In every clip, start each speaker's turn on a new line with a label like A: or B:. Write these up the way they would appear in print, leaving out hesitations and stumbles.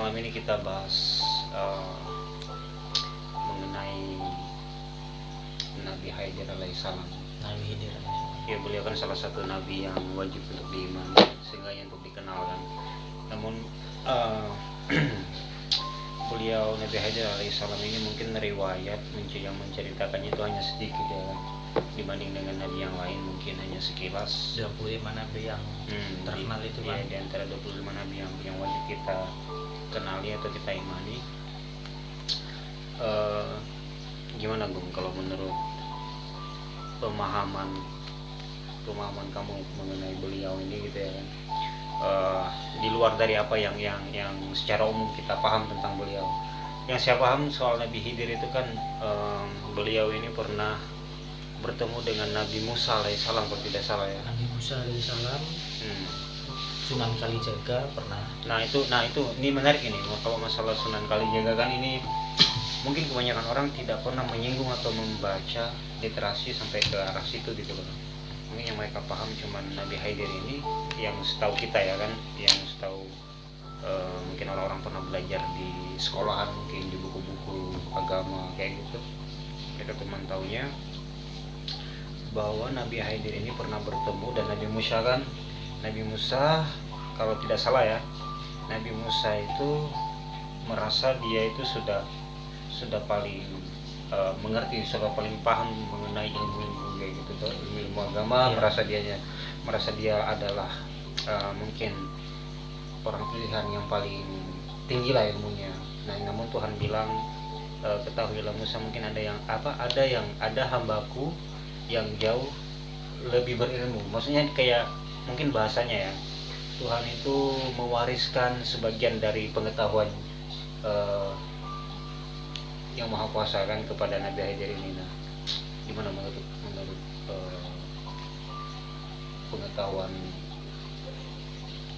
A: malam ini kita bahas mengenai Nabi Khidir alaihissalam.
B: Nabi Khidir alaihissalam.
A: Ya, beliau kan salah satu nabi yang wajib untuk diimani, seenggaknya untuk dikenalkan. Namun beliau Nabi Khidir alaihissalam ini mungkin riwayat yang menceritakannya itu hanya sedikit ya kan, dibanding dengan nabi yang lain mungkin hanya sekilas.
B: 25 nabi yang terkenal itu kan.
A: Ya, di antara 25 nabi yang wajib kita kenali atau kita imani. Gimana Gum kalau menurut pemahaman kamu mengenai beliau ini gitu ya kan, di luar dari apa yang secara umum kita paham tentang beliau. Yang saya paham soal Nabi Khidir itu kan, beliau ini pernah bertemu dengan Nabi Musa alaihissalam kalau tidak salah ya.
B: Nabi Musa alaihissalam, Sunan Kalijaga pernah.
A: Nah itu ini menarik ini. Kalau masalah Sunan Kalijaga kan ini mungkin kebanyakan orang tidak pernah menyinggung atau membaca literasi sampai ke arah situ gitu loh. Mungkin yang mereka paham cuman Nabi Khidir ini yang setahu kita ya kan, yang setahu mungkin orang-orang pernah belajar di sekolahan, mungkin di buku-buku agama kayak gitu. Mereka cuma taunya bahwa Nabi Khidir ini pernah bertemu dan Nabi Musa kan. Nabi Musa kalau tidak salah ya, Nabi Musa itu merasa dia itu sudah paling mengerti, sudah paling paham mengenai ilmu kayak gitu, ilmu agama. merasa dia adalah mungkin orang pilihan yang paling tinggi lah ilmunya. Nah, namun Tuhan bilang, ketahuilah Musa, mungkin ada hambaku yang jauh lebih berilmu. Maksudnya kayak mungkin bahasanya ya, Tuhan itu mewariskan sebagian dari pengetahuan yang maha kuasa kan kepada Nabi Khidir ini. Nah, gimana menurut pengetahuan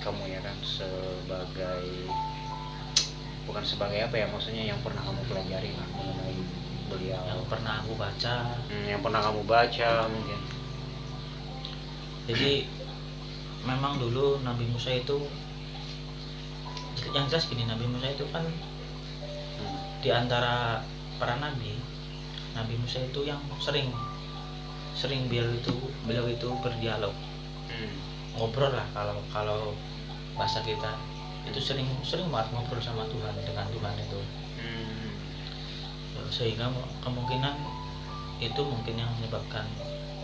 A: kamu ya kan, bukan sebagai apa ya, maksudnya yang pernah kamu pelajari lah mengenai beliau,
B: yang pernah aku baca,
A: yang pernah kamu baca mungkin.
B: Jadi memang dulu Nabi Musa itu, yang jelas gini, Nabi Musa itu kan di antara para nabi, Nabi Musa itu yang sering beliau itu berdialog, ngobrol lah, kalau bahasa kita itu sering banget ngobrol sama Tuhan, dengan Tuhan itu. Sehingga kemungkinan itu mungkin yang menyebabkan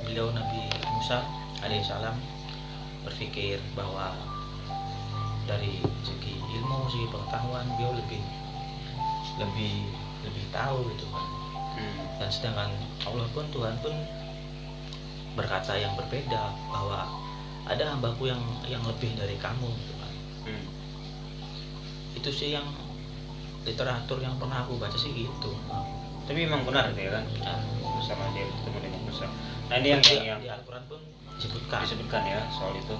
B: beliau Nabi Musa alaihissalam berpikir bahwa dari segi ilmu, segi pengetahuan beliau lebih tahu gitu kan. Dan sedangkan Allah pun, Tuhan pun berkata yang berbeda, bahwa ada hambaku yang lebih dari kamu gitu kan. Itu sih yang literatur yang pernah aku baca sih gitu.
A: Tapi memang benar ya kan, sama dia bertemu dengan Musa. Nah, ini yang
B: di Al-Quran pun disebutkan
A: ya soal itu.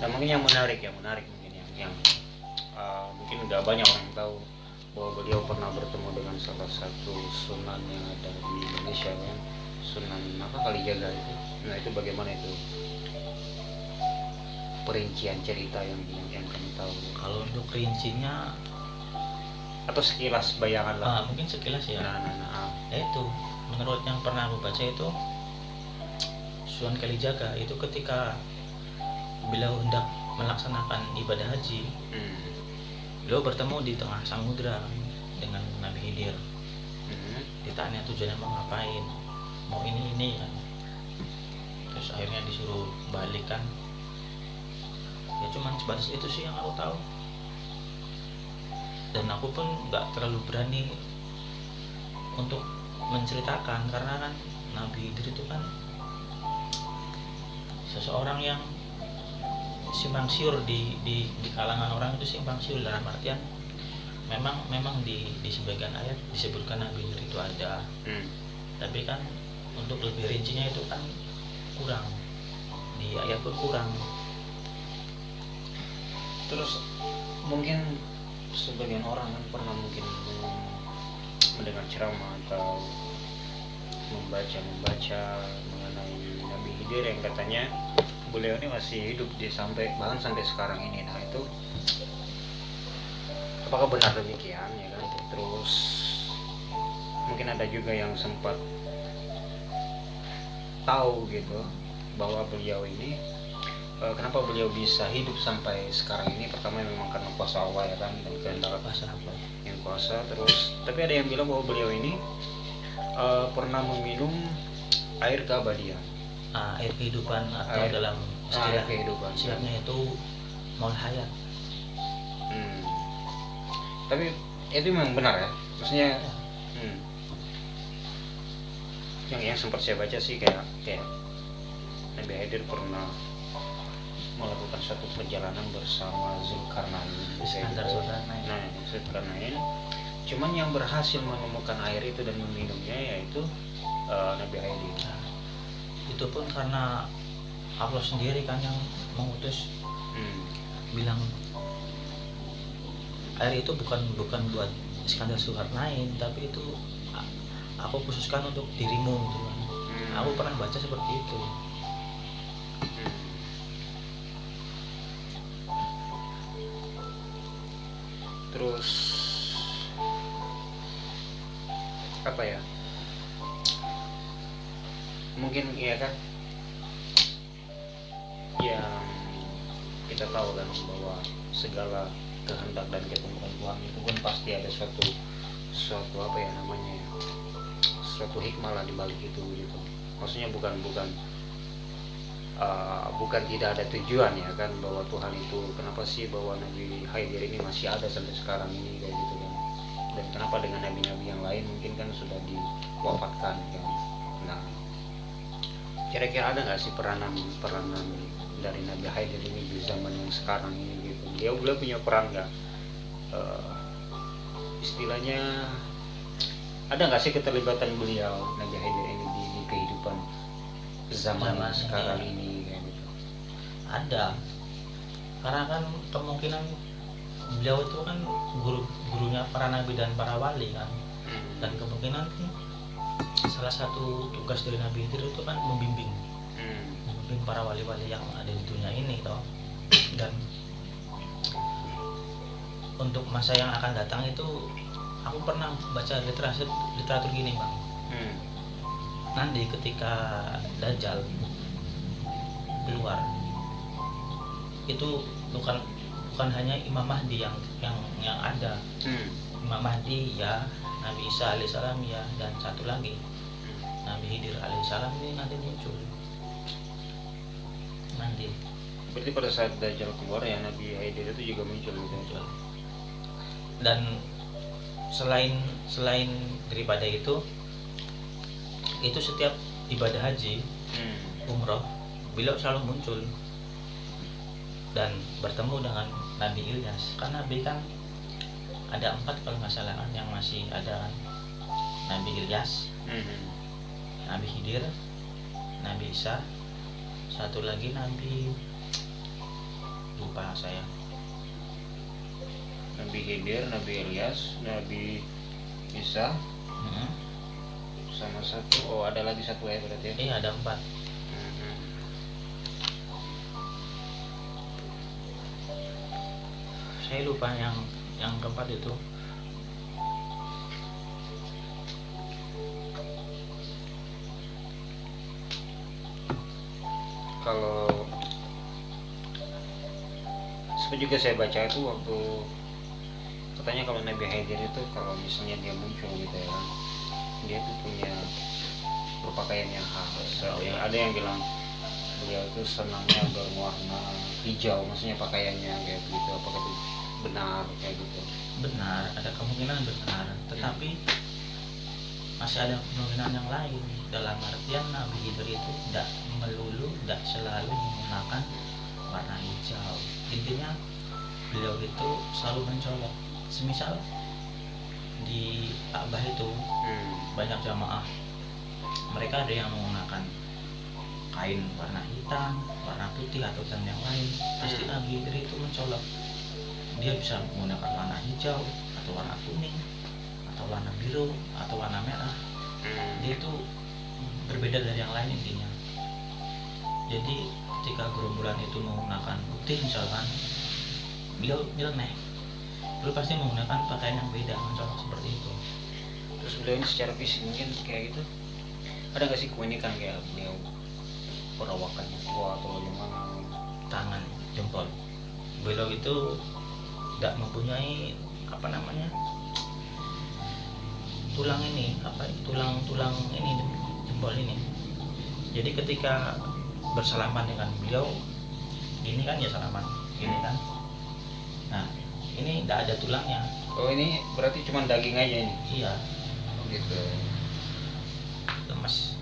A: Dan mungkin yang menarik mungkin yang mungkin nggak banyak orang tahu bahwa beliau pernah bertemu dengan salah satu sunan yang ada di Indonesia kan, Sunan Kalijaga itu. Nah, itu bagaimana itu perincian cerita yang kamu tahu?
B: Kalau untuk rincinya
A: atau sekilas bayangan lah.
B: Mungkin sekilas ya.
A: Nah.
B: Itu menurut yang pernah aku baca itu, Sunan Kalijaga itu ketika beliau hendak melaksanakan ibadah haji, beliau bertemu di tengah samudra dengan Nabi Khidir. Ditanya tujuannya mau ngapain, mau ini kan. Terus akhirnya disuruh balik kan. Ya cuman sebatas itu sih yang aku tahu. Dan aku pun nggak terlalu berani untuk menceritakan, karena kan Nabi Khidir itu kan seseorang yang simpang siur di kalangan orang itu, simpang siur dalam artian memang di sebagian ayat disebutkan Nabi Khidir itu ada, tapi kan untuk lebih rincinya itu kan kurang, di ayat pun kurang.
A: Terus mungkin sebagian orang kan pernah mungkin mendengar ceramah atau membaca mengenai Nabi Khidir yang katanya beliau ini masih hidup bahkan sampai sekarang ini. Nah, itu apakah benar demikian ya kan. Terus mungkin ada juga yang sempat tahu gitu bahwa beliau ini kenapa beliau bisa hidup sampai sekarang ini. Pertama memang karena kuasa Allah ya kan, dan kehendak yang kuasa. Terus tapi ada yang bilang bahwa beliau ini pernah meminum air keabadian,
B: air kehidupan, atau dalam istilah
A: kehidupan
B: istilahnya itu maul hayat.
A: Tapi itu memang benar ya, maksudnya yang sempat saya baca sih kayak Nabi Khidir pernah melakukan suatu perjalanan bersama Zulkarnain. Zulkarnain. Cuman yang berhasil menemukan air itu dan meminumnya yaitu Nabi Khidir.
B: Itu pun karena Allah sendiri kan yang mengutus, bilang air itu bukan buat Iskandar Zulkarnain, tapi itu aku khususkan untuk dirimu gitu kan. Aku pernah baca seperti itu.
A: Terus apa ya, mungkin ya kan yang kita tahu kan bahwa segala kehendak dan ketentuan Tuhan itu kan pasti ada suatu apa ya namanya ya, suatu hikmah lah di balik itu gitu. Maksudnya bukan tidak ada tujuan ya kan, bahwa Tuhan itu kenapa sih bahwa Nabi Khidir ini masih ada sampai sekarang ini kayak gitu kan, dan kenapa dengan nabi-nabi yang lain mungkin kan sudah diwafatkan kan. Nah, kira-kira ada nggak sih peranan dari Nabi Khidir ini di zaman yang sekarang ini gitu? Beliau punya peran nggak? Istilahnya ada nggak sih keterlibatan beliau Nabi Khidir ini di kehidupan zaman sekarang ini kayak gitu?
B: Ada, karena kan kemungkinan beliau itu kan gurunya para nabi dan para wali kan, dan kemungkinan kan salah satu tugas dari Nabi Khidir itu kan membimbing para wali-wali yang ada di dunia ini toh. Dan untuk masa yang akan datang itu aku pernah baca literatur gini bang, nanti ketika Dajjal keluar itu bukan hanya Imam Mahdi yang ada. Imam Mahdi ya, Nabi Isa alaihissalam ya, dan satu lagi Nabi Khidir alaihissalam ini nanti muncul nanti.
A: Berarti pada saat Dajjal keluar ya Nabi Khidir itu juga muncul gitu.
B: Dan selain daripada itu setiap ibadah haji, umroh, beliau selalu muncul dan bertemu dengan Nabi Ilyas. Karena Nabi kan ada 4 kalau nggak salah kan yang masih ada kan. Nabi Ilyas, Nabi Khidir, Nabi Isa, satu lagi Nabi lupa saya.
A: Nabi Khidir, Nabi Ilyas, Nabi Isa, sama satu, ada lagi satu ya berarti ya?
B: Iya, ada 4. Saya lupa yang keempat itu.
A: Kalau seperti juga saya baca itu waktu katanya kalau Nabi Khidir itu kalau misalnya dia muncul gitu ya, dia itu punya berpakaian yang khas. Ada yang bilang beliau itu senangnya berwarna hijau, maksudnya pakaiannya kayak gitu. Apakah itu benar kayak gitu?
B: Benar, ada kemungkinan benar, tetapi masih ada kemungkinan yang lain. Dalam artian Nabi Khidir itu tidak selalu menggunakan warna hijau. Intinya beliau itu selalu mencolok. Semisal di Ka'bah itu banyak jamaah, mereka ada yang menggunakan kain warna hitam, warna putih atau yang lain. Pasti Nabi Khidir itu mencolok. Dia bisa menggunakan warna hijau atau warna kuning atau warna biru atau warna merah. Dia itu berbeda dari yang lain intinya. Jadi ketika gerombolan itu menggunakan putih misalkan, beliau nyeleneh. beliau pasti menggunakan pakaian yang beda, mencolok seperti itu.
A: Terus beliau ini secara fisik mungkin kayak gitu, ada nggak sih keunikan kayak beliau perawakannya kuat atau bagaimana?
B: Tangan, jempol, beliau itu tidak mempunyai apa namanya tulang ini, tulang ini, jempol ini. Jadi ketika bersalaman dengan beliau ini kan ya salaman gini kan, nah ini tidak ada tulangnya.
A: Oh ini berarti cuma daging aja ini?
B: Iya,
A: Oh gitu.
B: lemas.